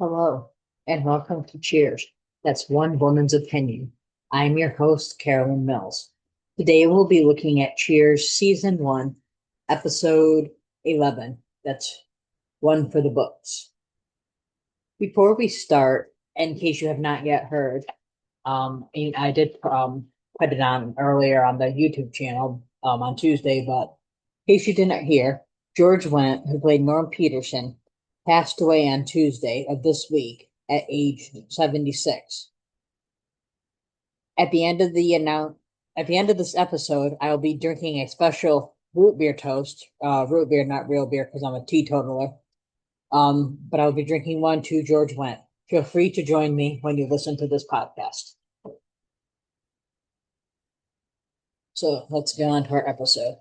Hello, and welcome to Cheers. That's one woman's opinion. I'm your host, Carolyn Mills. Today we'll be looking at Cheers Season 1, Episode 11. That's one for the books. Before we start, in case you have not yet heard, and I did put it on earlier on the YouTube channel on Tuesday, but in case you didn't hear, George Wendt, who played Norm Peterson, passed away on Tuesday of this week at age 76. At the end of at the end of this episode, I'll be drinking a special root beer toast. Root beer, not real beer, because I'm a teetotaler. But I'll be drinking one to George Wendt. Feel free to join me when you listen to this podcast. So let's get on to our episode.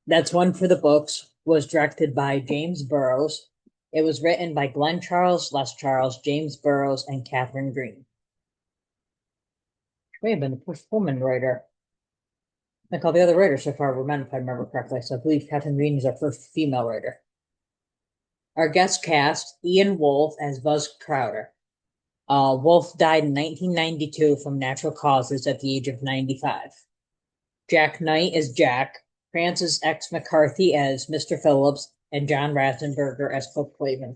That's one for the books, was directed by James Burrows. It was written by Glenn Charles, Les Charles, James Burrows, and Catherine Green. She may have been the first woman writer. I think all the other writers so far were men, if I remember correctly. So I believe Catherine Green is our first female writer. Our guest cast, Ian Wolfe as Buzz Crowder. Wolfe died in 1992 from natural causes at the age of 95. Jack Knight as Jack, Francis X. McCarthy as Mr. Phillips, and John Ratzenberger as Coach Clavin.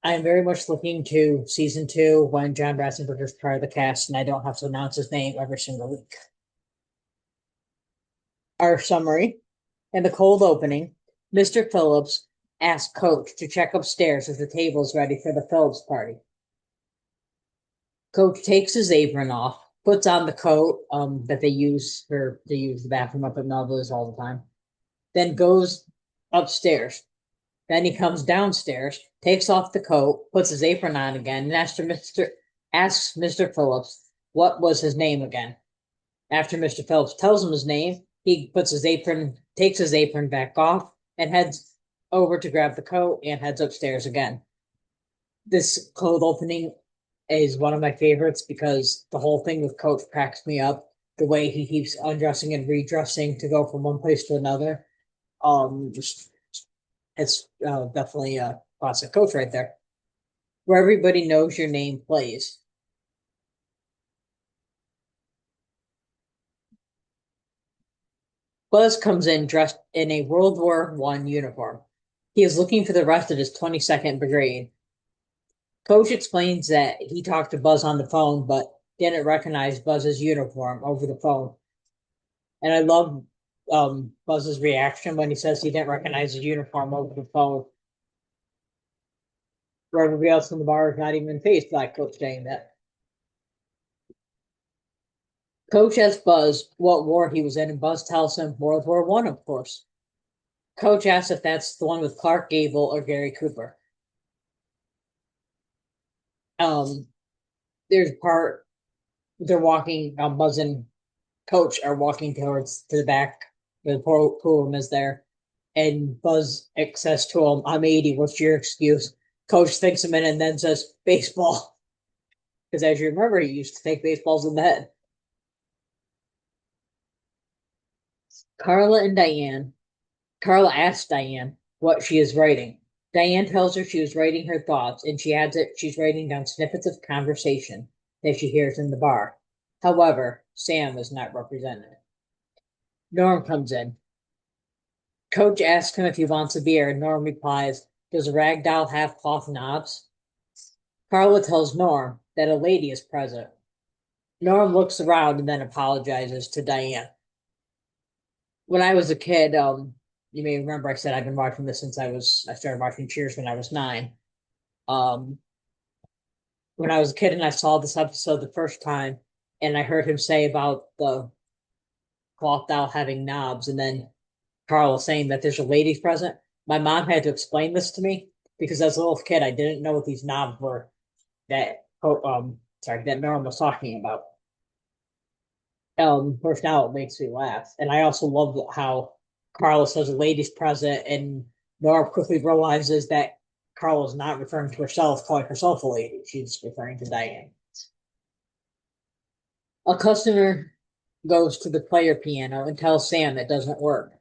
I am very much looking to season 2 when John Ratzenberger is part of the cast and I don't have to announce his name every single week. Our summary. In the cold opening, Mr. Phillips asks Coach to check upstairs if the table is ready for the Phillips party. Coach takes his apron off, puts on the coat that they use the bathroom up at Melville's all the time, then goes upstairs. Then he comes downstairs, takes off the coat, puts his apron on again, and asks Mr. Phillips what was his name again. After Mr. Phillips tells him his name, he takes his apron back off, and heads over to grab the coat and heads upstairs again. This cold opening is one of my favorites because the whole thing with Coach cracks me up. The way he keeps undressing and redressing to go from one place to another. Just it's definitely a classic Coach right there. Where everybody knows your name plays. Buzz comes in dressed in a World War I uniform. He is looking for the rest of his 22nd Brigade. Coach explains that he talked to Buzz on the phone, but didn't recognize Buzz's uniform over the phone. And I love Buzz's reaction when he says he didn't recognize his uniform over the phone. Where everybody else in the bar is not even phased by Coach saying that. Coach asks Buzz what war he was in, and Buzz tells him World War I, of course. Coach asks if that's the one with Clark Gable or Gary Cooper. There's part they're walking, Buzz and Coach are walking to the back. The pool room is there, and Buzz says to him, "I'm 80. What's your excuse?" Coach thinks a minute and then says, "Baseball," because as you remember, he used to take baseballs in the head. Carla and Diane. Carla asks Diane what she is writing. Diane tells her she was writing her thoughts, and she adds that she's writing down snippets of conversation that she hears in the bar. However, Sam is not represented. Norm comes in. Coach asks him if he wants a beer, and Norm replies, "Does a rag doll have cloth knobs?" Carla tells Norm that a lady is present. Norm looks around and then apologizes to Diane. When I was a kid, you may remember I said I've been watching this since I started watching Cheers when I was 9. Um, when I was a kid and I saw this episode the first time, and I heard him say about the cloth doll having knobs, and then Carl saying that there's a lady present. My mom had to explain this to me because as a little kid, I didn't know what these knobs were that Norm was talking about. Of course, now it makes me laugh, and I also love how Carla says a lady's present, and Norm quickly realizes that Carla's not referring to herself, calling herself a lady. She's referring to Diane. A customer goes to the player piano and tells Sam it doesn't work.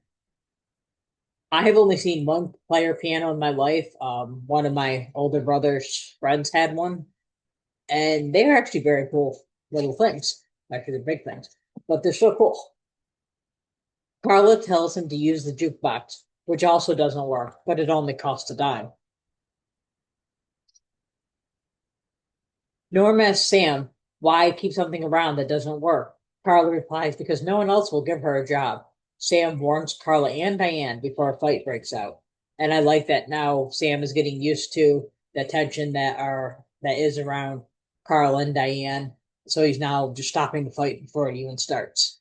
I have only seen one player piano in my life. One of my older brother's friends had one, and they are actually very cool little things. Actually, they're big things, but they're so cool. Carla tells him to use the jukebox, which also doesn't work, but it only costs a dime. Norm asks Sam why keep something around that doesn't work. Carla replies because no one else will give her a job. Sam warns Carla and Diane before a fight breaks out. And I like that now Sam is getting used to the tension that is around Carla and Diane. So he's now just stopping the fight before it even starts.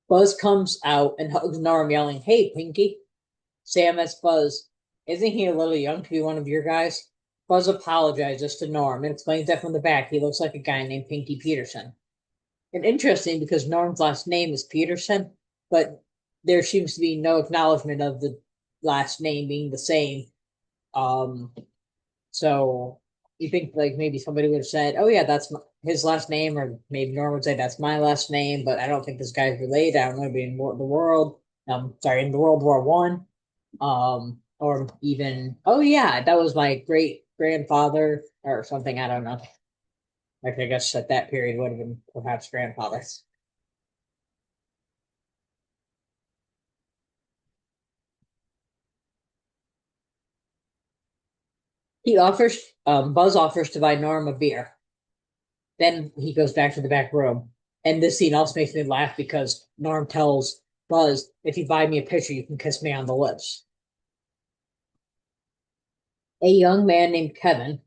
Buzz comes out and hugs Norm, yelling, "Hey, Pinky." Sam asks Buzz, "Isn't he a little young to be one of your guys?" Buzz apologizes to Norm and explains that from the back he looks like a guy named Pinky Peterson. And interesting because Norm's last name is Peterson, but there seems to be no acknowledgement of the last name being the same. Um, so you think like maybe somebody would have said, "Oh yeah, that's his last name," or maybe Norm would say that's my last name, but I don't think this guy's related. I don't know, maybe in the world, sorry, in the World War One, or even, oh yeah, that was my great grandfather or something. I don't know. Like I guess at that period would have been perhaps grandfather. Buzz offers to buy Norm a beer. Then he goes back to the back room. And this scene also makes me laugh because Norm tells Buzz, if you buy me a picture, you can kiss me on the lips. A young man named Kevin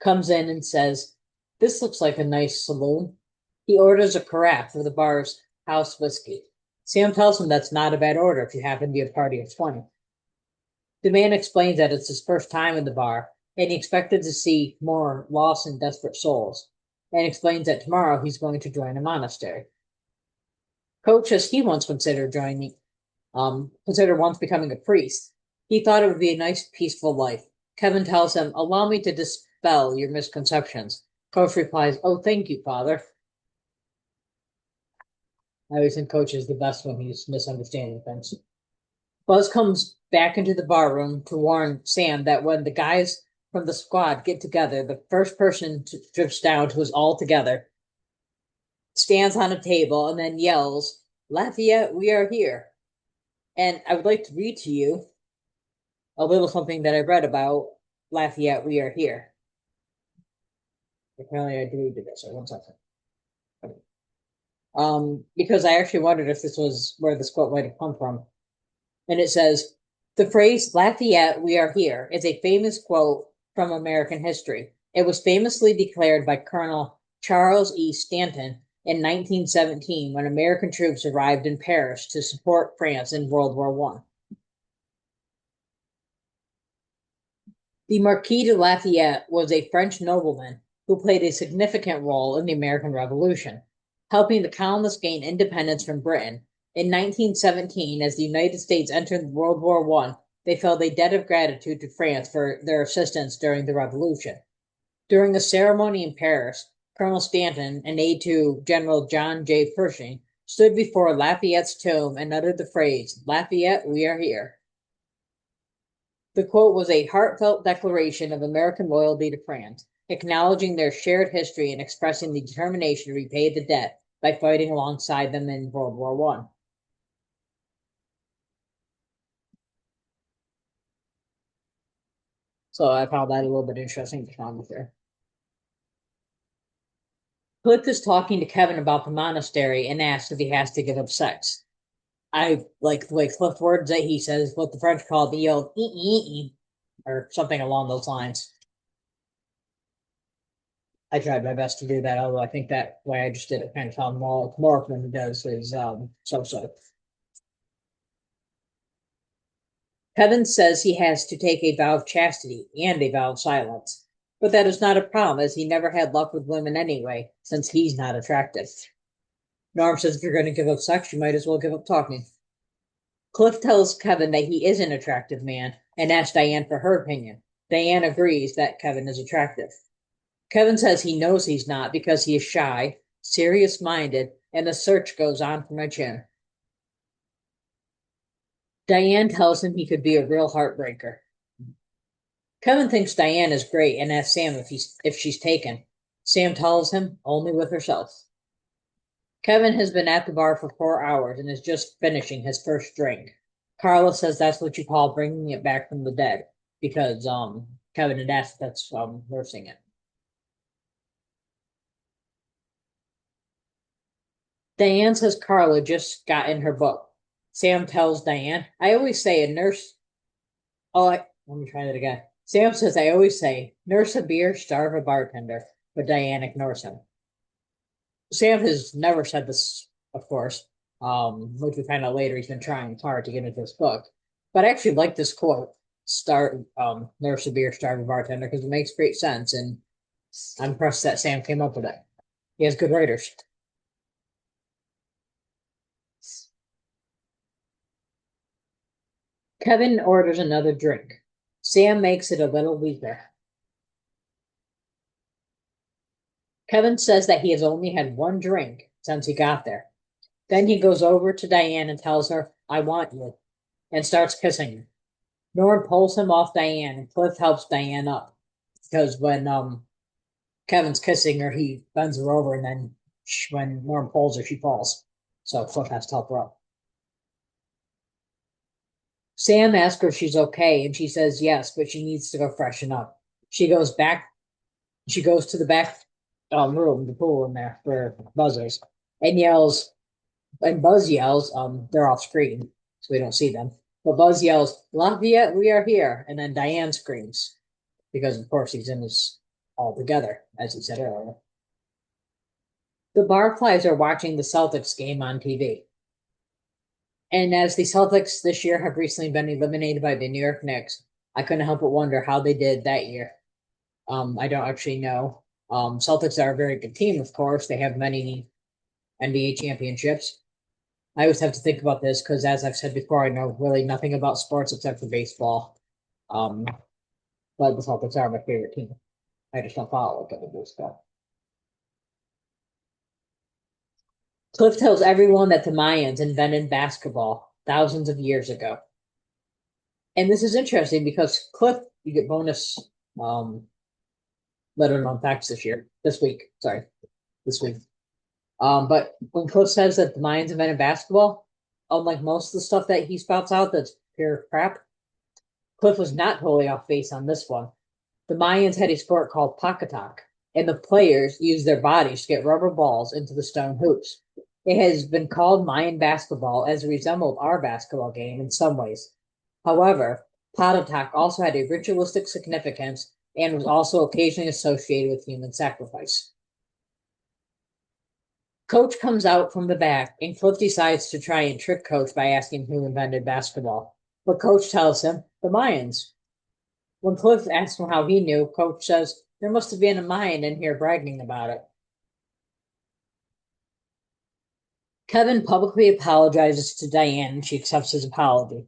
comes in and says, "This looks like a nice saloon." He orders a carafe for the bar's house whiskey. Sam tells him that's not a bad order if you happen to be a party of 20. The man explains that it's his first time in the bar, and he expected to see more lost and desperate souls, and explains that tomorrow he's going to join a monastery. Coach says he once considered once becoming a priest. He thought it would be a nice, peaceful life. Kevin tells him, "Allow me to dispel your misconceptions." Coach replies, "Oh, thank you, Father." I always think Coach is the best when he's misunderstanding things. Buzz comes back into the bar room to warn Sam that when the guys from the squad get together, the first person drifts down to us all together, stands on a table, and then yells, "Lafayette, we are here." And I would like to read to you a little something that I read about Lafayette, we are here. Apparently, I deleted it, so 1 second. Because I actually wondered if this was where this quote might have come from. And it says, "The phrase Lafayette, we are here is a famous quote from American history. It was famously declared by Colonel Charles E. Stanton in 1917 when American troops arrived in Paris to support France in World War I. The Marquis de Lafayette was a French nobleman who played a significant role in the American Revolution, helping the colonists gain independence from Britain. In 1917, as the United States entered World War I, they felt a debt of gratitude to France for their assistance during the Revolution. During a ceremony in Paris, Colonel Stanton, an aide to General John J. Pershing, stood before Lafayette's tomb and uttered the phrase, "Lafayette, we are here." The quote was a heartfelt declaration of American loyalty to France, acknowledging their shared history and expressing the determination to repay the debt by fighting alongside them in World War One. So I found that a little bit interesting to comment there. Cliff is talking to Kevin about the monastery and asks if he has to give up sex. I like the way Cliff words it. He says what the French call the old or something along those lines. I tried my best to do that, although I think that way I just did it kind of how Morkman does his so. Kevin says he has to take a vow of chastity and a vow of silence, but that is not a problem as he never had luck with women anyway, since he's not attractive. Norm says if you're going to give up sex, you might as well give up talking. Cliff tells Kevin that he is an attractive man and asks Diane for her opinion. Diane agrees that Kevin is attractive. Kevin says he knows he's not because he is shy, serious minded, and the search goes on for my chin. Diane tells him he could be a real heartbreaker. Kevin thinks Diane is great and asks Sam if she's taken. Sam tells him only with herself. Kevin has been at the bar for 4 hours and is just finishing his first drink. Carla says that's what you call bringing it back from the dead because Kevin had asked that's nursing it. Diane says Carla just got in her book. Sam tells Diane, I always say a nurse. Let me try that again. Sam says, I always say, nurse a beer, starve a bartender, but Diane ignores him. Sam has never said this, of course, which we find out later he's been trying hard to get into this book. But I actually like this quote, nurse a beer, starve a bartender, because it makes great sense, and I'm impressed that Sam came up with it. He has good writers. Kevin orders another drink. Sam makes it a little weaker. Kevin says that he has only had one drink since he got there. Then he goes over to Diane and tells her, I want you, and starts kissing her. Norm pulls him off Diane, and Cliff helps Diane up. Because when Kevin's kissing her, he bends her over, and then when Norm pulls her, she falls. So Cliff has to help her up. Sam asks her if she's okay, and she says yes, but she needs to go freshen up. She goes to the back room, the pool in there for buzzers, and yells, and Buzz yells, they're off screen, so we don't see them. But Buzz yells, Lafayette, we are here. And then Diane screams, because of course he's in this all together, as he said earlier. The Barflies are watching the Celtics game on TV. And as the Celtics this year have recently been eliminated by the New York Knicks, I couldn't help but wonder how they did that year. I don't actually know. Celtics are a very good team, of course. They have many NBA championships. I always have to think about this because, as I've said before, I know really nothing about sports except for baseball. Um, but the Celtics are my favorite team. I just don't follow it other baseball. Cliff tells everyone that the Mayans invented basketball thousands of years ago. And this is interesting because Cliff, you get bonus letter known facts this week. Sorry, this week. But when Cliff says that the Mayans invented basketball, unlike most of the stuff that he spouts out that's pure crap, Cliff was not totally off base on this one. The Mayans had a sport called pacatak, and the players used their bodies to get rubber balls into the stone hoops. It has been called Mayan basketball as it resembled our basketball game in some ways. However, pacatak also had a ritualistic significance and was also occasionally associated with human sacrifice. Coach comes out from the back, and Cliff decides to try and trick Coach by asking who invented basketball. But Coach tells him, the Mayans. When Cliff asks him how he knew, Coach says, there must have been a Mayan in here bragging about it. Kevin publicly apologizes to Diane, and she accepts his apology.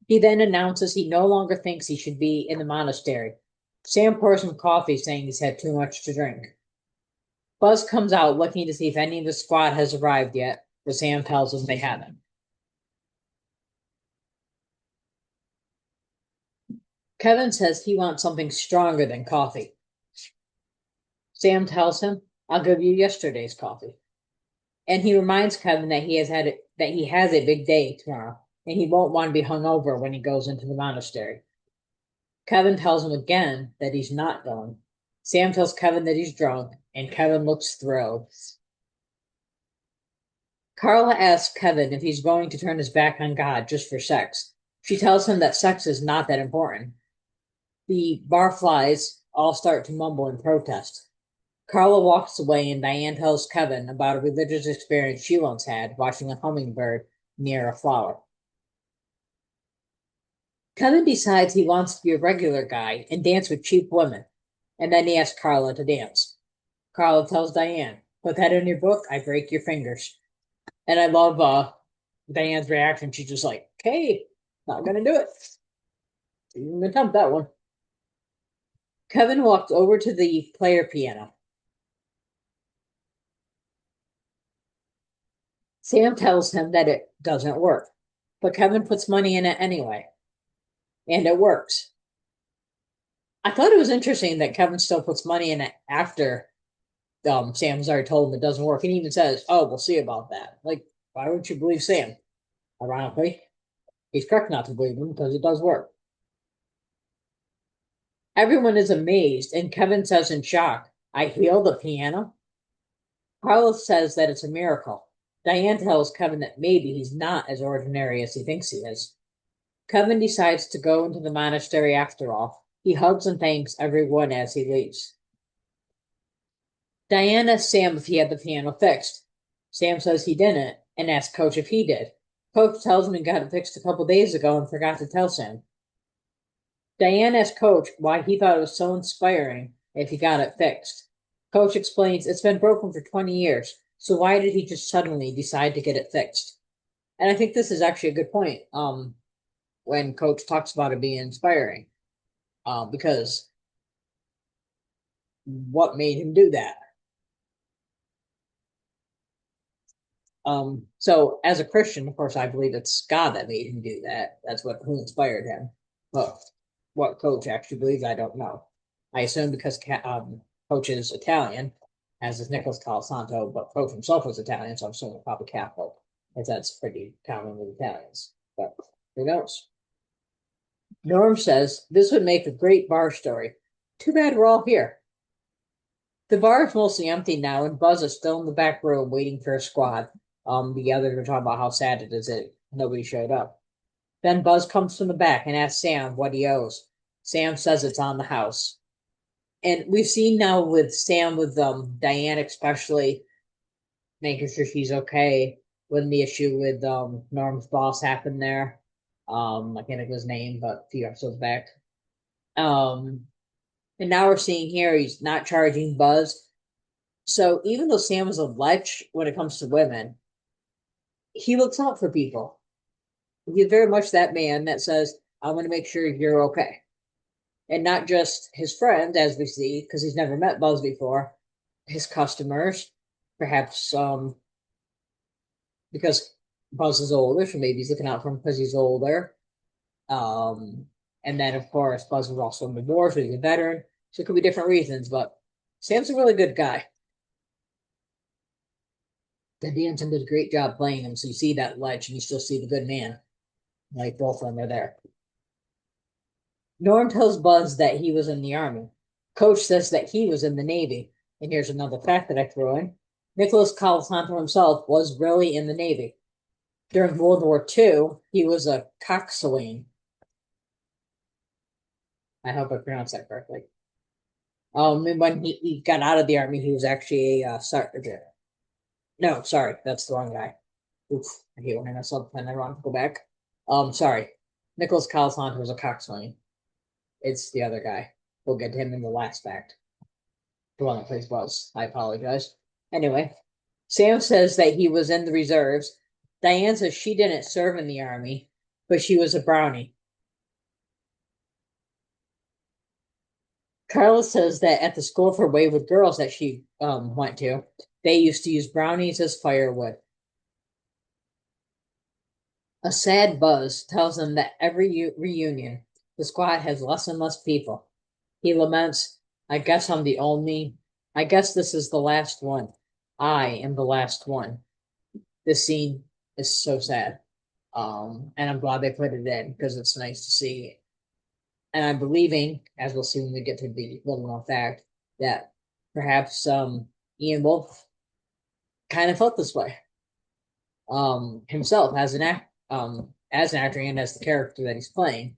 He then announces he no longer thinks he should be in the monastery. Sam pours him coffee, saying he's had too much to drink. Buzz comes out looking to see if any of the squad has arrived yet, but Sam tells him they haven't. Kevin says he wants something stronger than coffee. Sam tells him, I'll give you yesterday's coffee. And he reminds Kevin that he has a big day tomorrow, and he won't want to be hungover when he goes into the monastery. Kevin tells him again that he's not going. Sam tells Kevin that he's drunk, and Kevin looks thrilled. Carla asks Kevin if he's going to turn his back on God just for sex. She tells him that sex is not that important. The barflies all start to mumble in protest. Carla walks away, and Diane tells Kevin about a religious experience she once had watching a hummingbird near a flower. Kevin decides he wants to be a regular guy and dance with cheap women, and then he asks Carla to dance. Carla tells Diane, put that in your book, I break your fingers. And I love Diane's reaction. She's just like, okay, not gonna do it. Didn't attempt that one. Kevin walks over to the player piano. Sam tells him that it doesn't work. but Kevin puts money in it anyway, and it works. I thought it was interesting that Kevin still puts money in it after Sam's already told him it doesn't work, and he even says, "Oh, we'll see about that." Like, why would you believe Sam? Ironically, he's correct not to believe him because it does work. Everyone is amazed, and Kevin says in shock, "I heal the piano?" Carlos says that it's a miracle. Diane tells Kevin that maybe he's not as ordinary as he thinks he is. Kevin decides to go into the monastery after all. He hugs and thanks everyone as he leaves. Diane asks Sam if he had the piano fixed. Sam says he didn't and asks Coach if he did. Coach tells him he got it fixed a couple days ago and forgot to tell Sam. Diane asks Coach why he thought it was so inspiring if he got it fixed. Coach explains it's been broken for 20 years, so why did he just suddenly decide to get it fixed? And I think this is actually a good point. When Coach talks about it being inspiring, because what made him do that? So as a Christian, of course, I believe it's God that made him do that. That's who inspired him. But what Coach actually believes, I don't know. I assume because Coach is Italian, as is Nicholas Colasanto, but Coach himself was Italian, so I'm assuming probably Catholic, as that's pretty common with Italians. But who knows? Norm says this would make a great bar story. Too bad we're all here. The bar is mostly empty now, and Buzz is still in the back room waiting for a squad. The others were talking about how sad it is that nobody showed up. Then Buzz comes from the back and asks Sam what he owes. Sam says it's on the house. And we've seen now with Sam, with Diane especially, making sure she's okay when the issue with Norm's boss happened there. I can't think of his name, but a few episodes back. Um, and now we're seeing here he's not charging Buzz. So even though Sam is a lech when it comes to women, he looks out for people. He's very much that man that says, "I'm going to make sure you're okay," and not just his friends, as we see, because he's never met Buzz before. His customers, perhaps because Buzz is older, so maybe he's looking out for him because he's older. Um, and then of course Buzz was also in the war, so he's a veteran. So it could be different reasons, but Sam's a really good guy. Dan Danton did a great job playing him, so you see that ledge and you still see the good man. Like both of them are there. Norm tells Buzz that he was in the Army. Coach says that he was in the Navy. And here's another fact that I threw in. Nicholas Colasanto himself was really in the Navy. During World War II, he was a coxswain. I hope I pronounced that correctly. And when he got out of the Army, he was actually a sergeant. No, sorry, that's the wrong guy. Oof, I hate when I mess up and I want to go back. Sorry. Nicholas Colasanto was a coxswain. It's the other guy. We'll get to him in the last fact. The one that plays Buzz. I apologize. Anyway, Sam says that he was in the reserves. Diane says she didn't serve in the Army, but she was a brownie. Carla says that at the school for wayward girls that she went to, they used to use brownies as firewood. A sad Buzz tells them that every reunion, the squad has less and less people. He laments, I guess I'm the only, I guess this is the last one. I am the last one. This scene is so sad. And I'm glad they put it in because it's nice to see. And I'm believing, as we'll see when we get to the little known fact, that perhaps Ian Wolfe kind of felt this way himself as an actor and as the character that he's playing,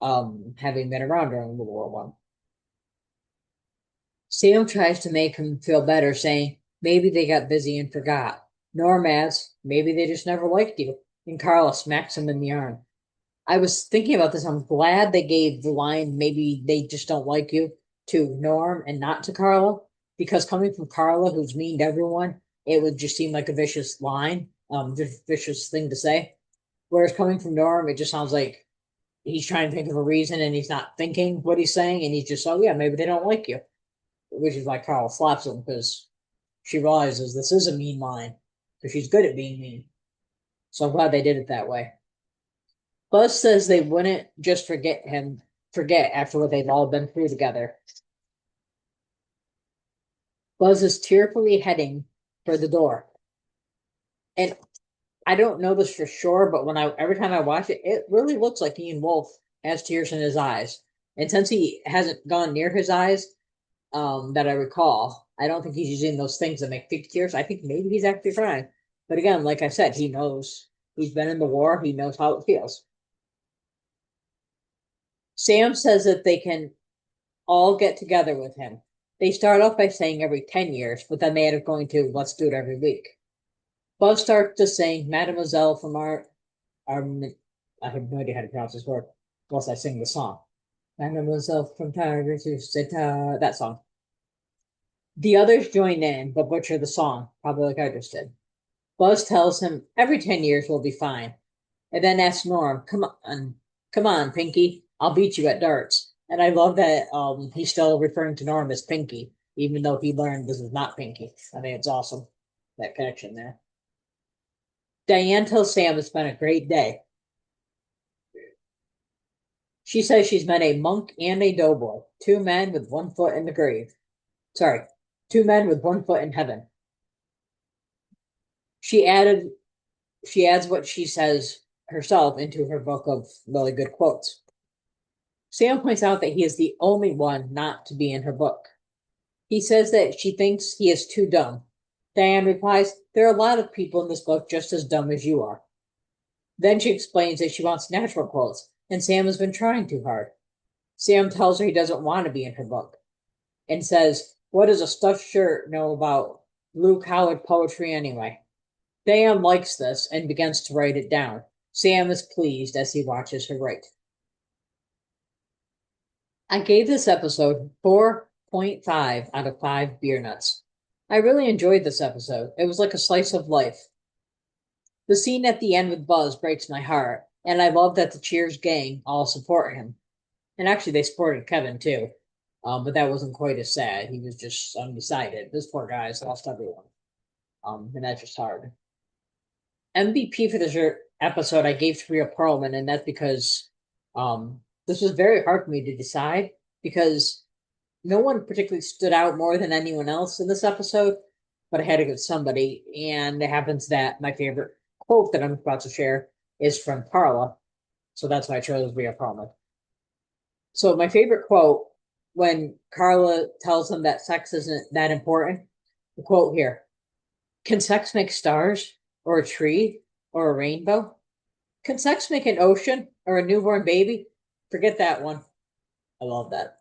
having been around during World War One. Sam tries to make him feel better, saying maybe they got busy and forgot. Norm adds, maybe they just never liked you. And Carla smacks him in the arm. I was thinking about this. I'm glad they gave the line, maybe they just don't like you, to Norm and not to Carla, because coming from Carla, who's mean to everyone, it would just seem like a vicious line, just vicious thing to say. Whereas coming from Norm, it just sounds like he's trying to think of a reason and he's not thinking what he's saying, and he's just, oh yeah, maybe they don't like you, which is why Carla slaps him because she realizes this is a mean line, because she's good at being mean. So I'm glad they did it that way. Buzz says they wouldn't just forget after what they've all been through together. Buzz is tearfully heading for the door. And I don't know this for sure, but every time I watch it, it really looks like Ian Wolf has tears in his eyes. And since he hasn't gone near his eyes, that I recall, I don't think he's using those things that make fake tears. I think maybe he's actually crying. But again, like I said, he knows he's been in the war, he knows how it feels. Sam says that they can all get together with him. They start off by saying every 10 years, but then they end up going to let's do it every week. Buzz starts to sing Mademoiselle from our I have no idea how to pronounce this word unless I sing the song. Mademoiselle from Tiger to Seta, that song. The others join in but butcher the song, probably like I just did. Buzz tells him every 10 years will be fine, and then asks Norm, come on, Pinky, I'll beat you at darts. And I love that he's still referring to Norm as Pinky, even though he learned this is not Pinky. I think it's awesome, that connection there. Diane tells Sam it's been a great day. She says she's met a monk and a doughboy, two men with one foot in the grave. Sorry, two men with one foot in heaven. She added, she adds what she says herself into her book of really good quotes. Sam points out that he is the only one not to be in her book. He says that she thinks he is too dumb. Diane replies, there are a lot of people in this book just as dumb as you are. Then she explains that she wants natural quotes, and Sam has been trying too hard. Sam tells her he doesn't want to be in her book and says, what does a stuffed shirt know about blue collared poetry anyway? Diane likes this and begins to write it down. Sam is pleased as he watches her write. I gave this episode 4.5 out of 5 beer nuts. I really enjoyed this episode. It was like a slice of life. The scene at the end with Buzz breaks my heart, and I love that the Cheers gang all support him. And actually, they supported Kevin too. But that wasn't quite as sad. He was just undecided. This poor guy's lost everyone. And that's just hard. MVP for this episode, I gave to Rhea Perlman, and that's because this was very hard for me to decide because no one particularly stood out more than anyone else in this episode, but I had to go with somebody. And it happens that my favorite quote that I'm about to share is from Carla. So that's why I chose Rhea Perlman. So my favorite quote when Carla tells him that sex isn't that important, the quote here, can sex make stars or a tree or a rainbow? Can sex make an ocean or a newborn baby? Forget that one. I love that.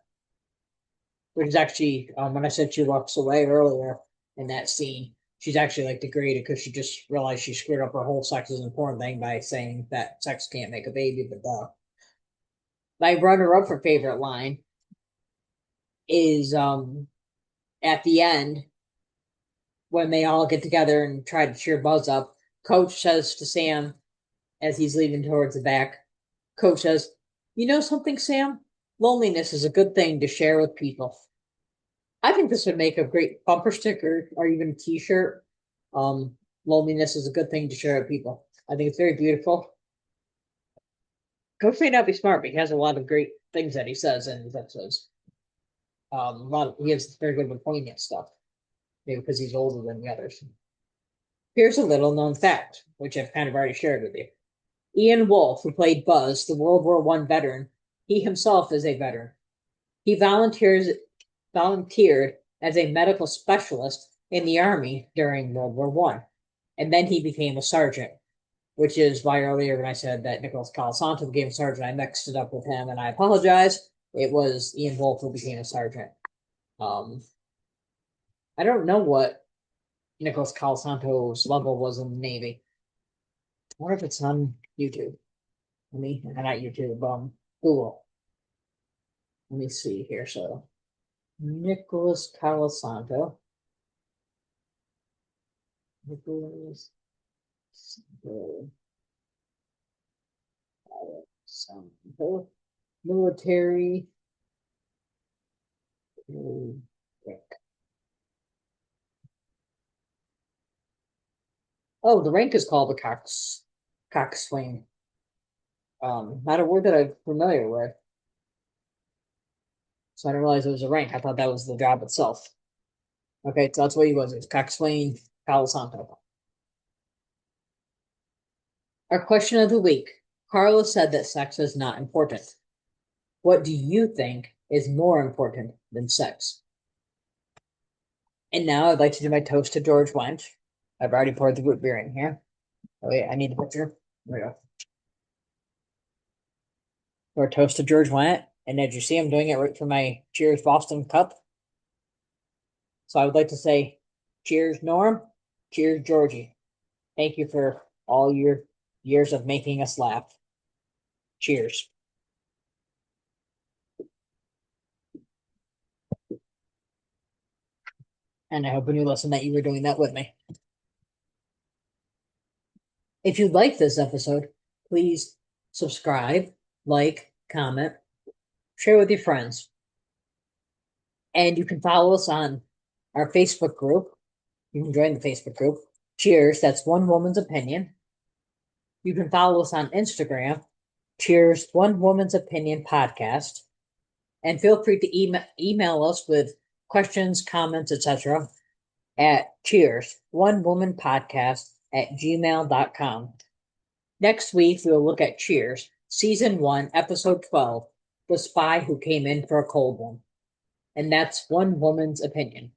Which is actually, when I said she walks away earlier in that scene, she's actually like degraded because she just realized she screwed up her whole sex is important thing by saying that sex can't make a baby, but my runner up for favorite line is at the end when they all get together and try to cheer Buzz up. Coach says to Sam as he's leaving towards the back, Coach says, you know something, Sam? Loneliness is a good thing to share with people. I think this would make a great bumper sticker or even a t-shirt. Loneliness is a good thing to share with people. I think it's very beautiful. Coach may not be smart, but he has a lot of great things that he says in his episodes. He has very good and poignant stuff, maybe because he's older than the others. Here's a little known fact, which I've kind of already shared with you. Ian Wolfe, who played Buzz, the World War I veteran, he himself is a veteran. He volunteered as a medical specialist in the Army during World War One, and then he became a sergeant, which is why earlier when I said that Nicholas Colasanto became a sergeant, I mixed it up with him, and I apologize. It was Ian Wolfe who became a sergeant. Um, I don't know what Nicholas Colasanto's level was in the Navy. I wonder if it's on YouTube. Not YouTube, Google. Let me see here. So, Nicholas Colasanto. Nicholas Colasanto. Military. Oh, the rank is called the coxswain. Not a word that I'm familiar with. So I didn't realize it was a rank. I thought that was the job itself. Okay, so that's what he was. He was Coxswain Palo Santo. Our question of the week. Carla said that sex is not important. What do you think is more important than sex? And now I'd like to do my toast to George Wendt. I've already poured the root beer in here. Oh wait, I need the picture. There we go. Or toast to George Wendt. And as you see, I'm doing it right for my Cheers Boston cup. So I would like to say, cheers, Norm. Cheers, Georgie. Thank you for all your years of making us laugh. Cheers. And I hope when you listen that you were doing that with me. If you like this episode, please subscribe, like, comment, share with your friends. And you can follow us on our Facebook group. You can join the Facebook group. Cheers, that's One Woman's Opinion. You can follow us on Instagram. Cheers, One Woman's Opinion Podcast. And feel free to email us with questions, comments, etc. at cheers, one woman podcast at gmail.com. Next week, we'll look at Cheers, Season 1, Episode 12, The Spy Who Came in for a Cold One. And that's One Woman's Opinion.